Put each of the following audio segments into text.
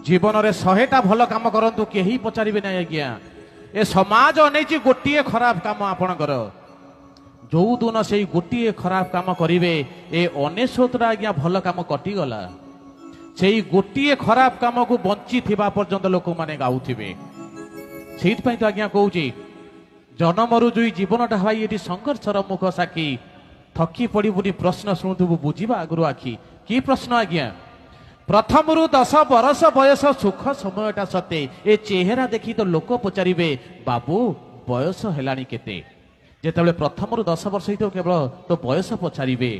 जीवन में 100टा भल कम करतु कहीं पचारे ना आज्ञा ए समाज अनेची गोटे खराब काम आपणकर जो दिन से गोटे खराब काम करेंगे ए 99 आज्ञा भल काम कटिगला से गोटे खराब काम को बंची थिबा पर्यंत लोक मैंने गाउथिबे से तो आज्ञा कहूँ जन्मरु जुई जीवनटा भाई ये संघर्षर मुख साक्षी थकी पड़ी बुरी प्रश्न शुणुबू बुझा आगु आखि कि प्रश्न आज्ञा प्रथम 10 बरस बयस सुख समयटा सते ए चेहरा देखी तो लोक पचारे बाबू बयस हेलानी केते जेतेबेले प्रथम 10 वर्ष ही केवल तो बयस पचारे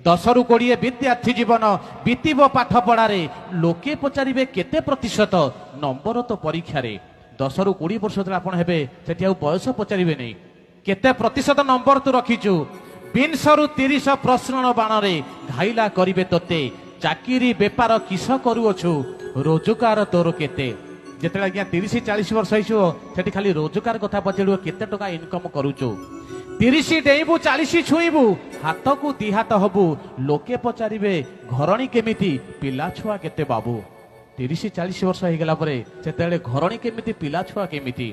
10 रु 20 विद्यार्थी जीवन बीतब पाठ पढ़ारे लोके पचारे केते प्रतिशत नंबर तो परीक्षा 10 रु 20 वर्ष आप बयस पचारे नहीं केते प्रतिशत नंबर तू रखीचु 20 रु 30 प्रश्न बाण घाइला करिवे तोते चाकरी बेपार किस करुअछु रोजगार तोर केते जेते आज्ञा 30-40 वर्ष होती खाली रोजगार कथा पचारू केते टका इनकम करुचु 30 डेबू 40 छुईबू हाथ को दी हाथ हबू लोके पचारे घरणी केमिति पिला छुआ केते बाबू 30-40 वर्ष हो गला से घरणी केमिति पिला छुआ केमिति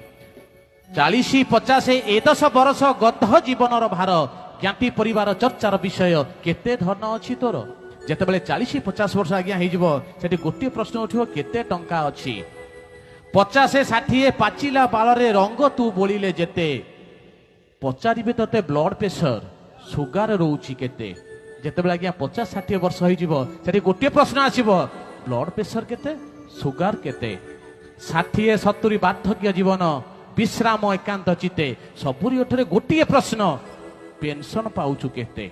40-50 ए 10 वर्ष गध जीवन भार ज्ञाति परिवार चर्चार विषय केते धन अच्छी तोर जेतेबेले 40-50 वर्ष आज्ञा होती गोटे प्रश्न उठो केते टंका अच्छी 50-60 पाचिला बालरे रंग तू बोलिले जेते पचारे तोते ब्लड प्रेशर सुगार रोची केते जेतेबेले आज्ञा 50-60 वर्ष हो गोटे प्रश्न आसीबो ब्लड प्रेशर केते सुगार केते 60-70 बार्धक्य जीवन विश्राम एकांत चिते सबुरी ओठरे गोटे प्रश्न पेंशन पाउछु केते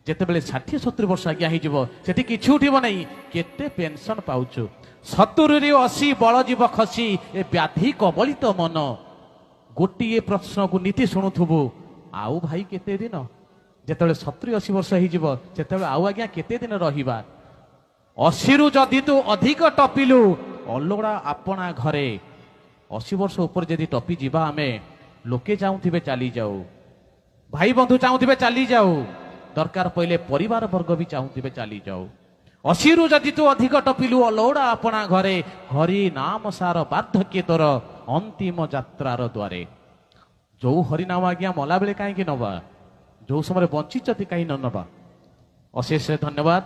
जेतेबेले 60-70 वर्ष आज्ञा होती किछि उठिबो नहीं केते पेंशन पाउछु 70-80 बल जीव खसी ए व्याधि कबलित मन गोटे प्रश्न को नीति शुणुथुबु आउ भाई केते दिन जेतेबेले 70-80 वर्ष होते आउ आज्ञा केते दिन रहिबा 80 रु जदि तू अधिक टपिलु अलोड़ा आपणा घरे 80 वर्ष ऊपर जदि टपी जीवा आमे लोके चाहूथिबे चली जाऊ भाई बंधु चाहूथिबे चली जाऊ दरकार पहले परिवार वर्ग भी चाहूथिबे चली जाऊ 80 रु जदि तू अधिक टपिलु अलोड़ा आपणा घरे हरि नाम सार बार्धक्य तोर अंतिम यात्रार द्वारे जो हरिनाम आज्ञा मला बेले कहीं नवा जो समय बंची कहीं न नवा अशेष धन्यवाद।